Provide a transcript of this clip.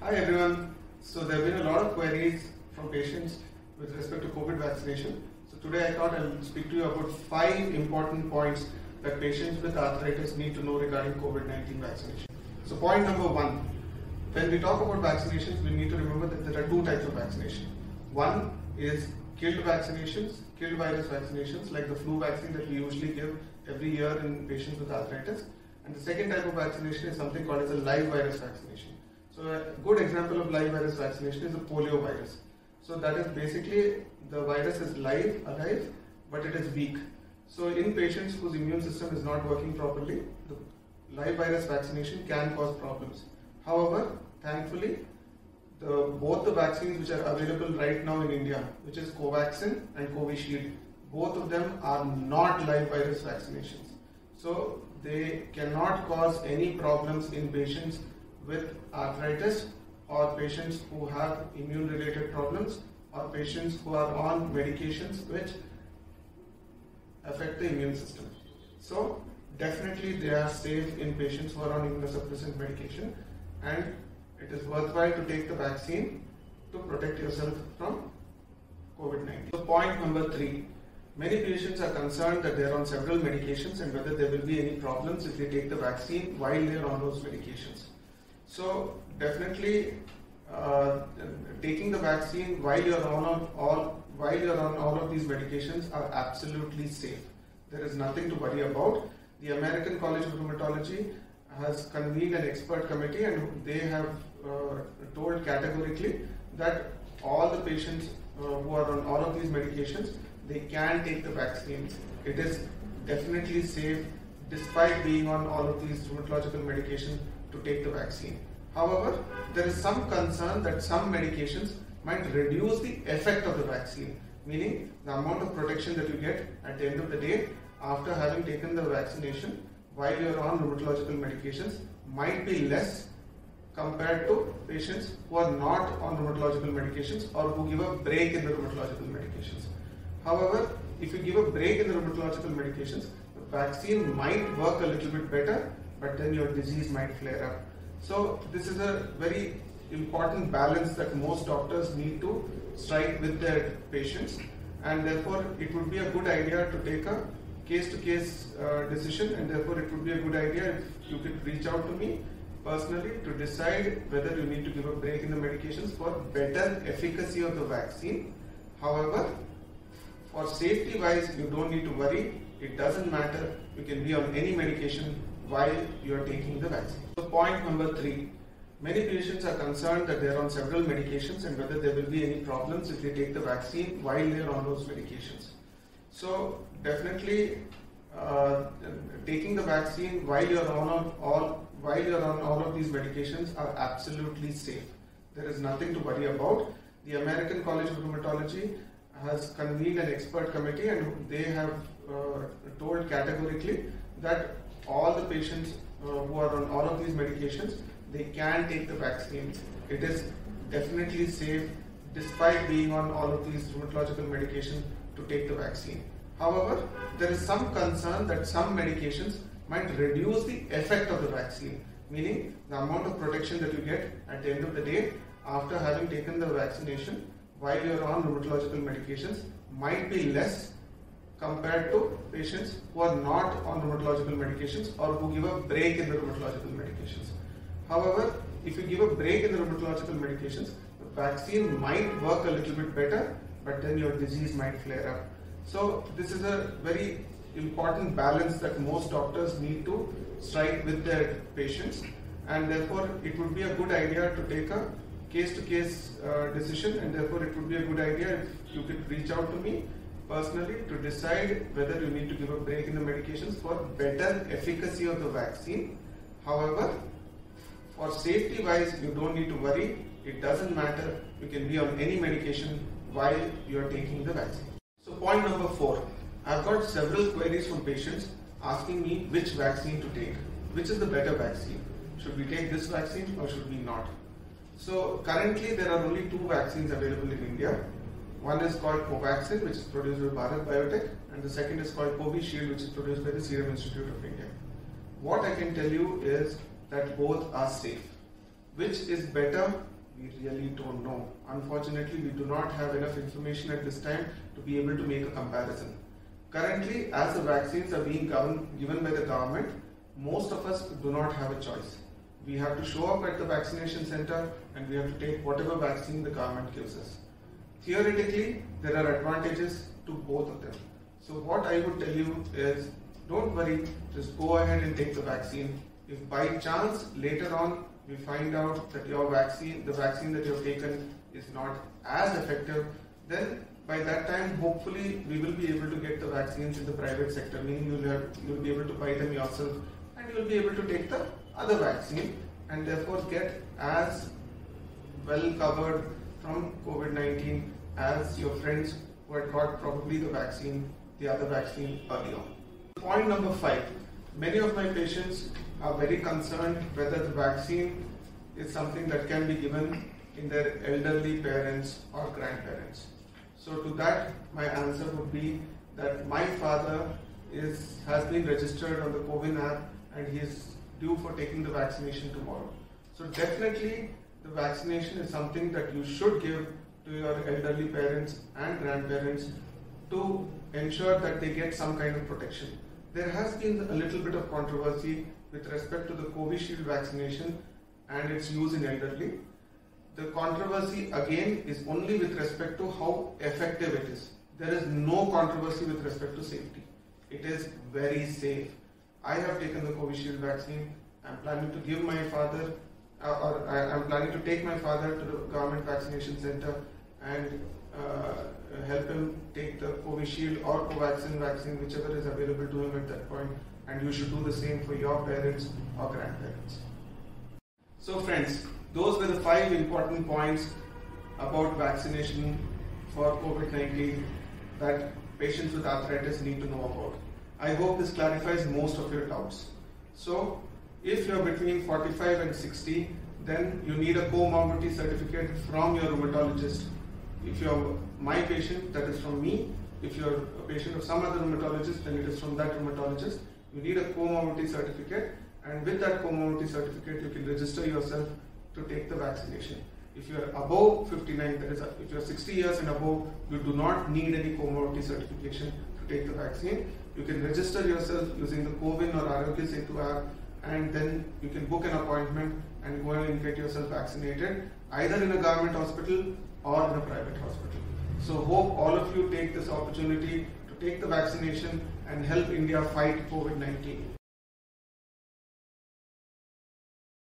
Hi everyone. So there have been a lot of queries from patients with respect to COVID vaccination. So today I thought I'll speak to you about 5 important points that patients with arthritis need to know regarding COVID-19 vaccination. So point number 1, when we talk about vaccinations, we need to remember that there are 2 types of vaccination. One is killed vaccinations, killed virus vaccinations like the flu vaccine that we usually give every year in patients with arthritis. And the second type of vaccination is something called as a live virus vaccination. So a good example of live virus vaccination is the polio virus. So that is basically the virus is alive, but it is weak. So in patients whose immune system is not working properly, the live virus vaccination can cause problems. However, thankfully, both the vaccines which are available right now in India, which is Covaxin and Covishield, both of them are not live virus vaccinations. So they cannot cause any problems in patients with arthritis or patients who have immune related problems or patients who are on medications which affect the immune system. So definitely they are safe in patients who are on immunosuppressant medication, and it is worthwhile to take the vaccine to protect yourself from COVID-19. So point number 3, many patients are concerned that they are on several medications and whether there will be any problems if they take the vaccine while they are on those medications. So definitely taking the vaccine while you are on all of these medications are absolutely safe. There is nothing to worry about. The American College of Rheumatology has convened an expert committee and they have told categorically that all the patients who are on all of these medications, they can take the vaccine. It is definitely safe despite being on all of these rheumatological medications to take the vaccine. However, there is some concern that some medications might reduce the effect of the vaccine, meaning the amount of protection that you get at the end of the day after having taken the vaccination while you are on rheumatological medications might be less compared to patients who are not on rheumatological medications or who give a break in the rheumatological medications. However, if you give a break in the rheumatological medications, the vaccine might work a little bit better, but then your disease might flare up. So this is a very important balance that most doctors need to strike with their patients, and therefore it would be a good idea to take a case-to-case decision, and therefore it would be a good idea if you could reach out to me personally to decide whether you need to give a break in the medications for better efficacy of the vaccine. However, for safety wise, you don't need to worry. It doesn't matter. You can be on any medication while you are taking the vaccine. So point number 3, many patients are concerned that they are on several medications and whether there will be any problems if they take the vaccine while they are on those medications. So definitely taking the vaccine while you are on all of these medications are absolutely safe. There is nothing to worry about. The American College of Rheumatology has convened an expert committee and they have told categorically that all the patients who are on all of these medications, they can take the vaccine. It is definitely safe despite being on all of these rheumatological medications to take the vaccine. However, there is some concern that some medications might reduce the effect of the vaccine, meaning the amount of protection that you get at the end of the day after having taken the vaccination while you are on rheumatological medications might be less compared to patients who are not on rheumatological medications or who give a break in the rheumatological medications. However, if you give a break in the rheumatological medications, the vaccine might work a little bit better, but then your disease might flare up. So this is a very important balance that most doctors need to strike with their patients, and therefore it would be a good idea to take a case-to-case decision, and therefore it would be a good idea if you could reach out to me personally to decide whether you need to give a break in the medications for better efficacy of the vaccine. However, for safety wise, you don't need to worry. It doesn't matter. You can be on any medication while you are taking the vaccine. So point number 4, I've got several queries from patients asking me which vaccine to take. Which is the better vaccine? Should we take this vaccine or should we not? So currently there are only 2 vaccines available in India. One is called Covaxin, which is produced by Bharat Biotech, and the second is called Covishield, which is produced by the Serum Institute of India. What I can tell you is that both are safe. Which is better? We really don't know. Unfortunately, we do not have enough information at this time to be able to make a comparison. Currently, as the vaccines are being given by the government, most of us do not have a choice. We have to show up at the vaccination center and we have to take whatever vaccine the government gives us. Theoretically, there are advantages to both of them. So what I would tell you is, don't worry, just go ahead and take the vaccine. If by chance later on we find out that your vaccine, the vaccine that you have taken is not as effective, then by that time hopefully we will be able to get the vaccines in the private sector, meaning you will be able to buy them yourself and you will be able to take the other vaccine and therefore get as well covered from COVID-19 as your friends who had got probably the other vaccine early on. Point number 5. Many of my patients are very concerned whether the vaccine is something that can be given in their elderly parents or grandparents. So to that, my answer would be that my father has been registered on the CoWIN app and he is due for taking the vaccination tomorrow. So definitely the vaccination is something that you should give to your elderly parents and grandparents to ensure that they get some kind of protection. There has been a little bit of controversy with respect to the Covishield vaccination and its use in elderly. The controversy again is only with respect to how effective it is. There is no controversy with respect to safety. It is very safe. I have taken the Covishield vaccine. I'm planning to give my father, I'm planning to take my father to the government vaccination center and help him take the Covishield or Covaxin vaccine, whichever is available to him at that point. And you should do the same for your parents or grandparents. So friends, those were the 5 important points about vaccination for COVID-19 that patients with arthritis need to know about. I hope this clarifies most of your doubts. So, if you're between 45 and 60, then you need a comorbidity certificate from your rheumatologist. If you're my patient, that is from me. If you're a patient of some other rheumatologist, then it is from that rheumatologist. You need a comorbidity certificate, and with that comorbidity certificate, you can register yourself to take the vaccination. If you're above 59, that is, if you're 60 years and above, you do not need any comorbidity certification to take the vaccine. You can register yourself using the CoWIN or Arogya Setu app, and then you can book an appointment and go and get yourself vaccinated, either in a government hospital or in a private hospital. So hope all of you take this opportunity to take the vaccination and help India fight COVID-19.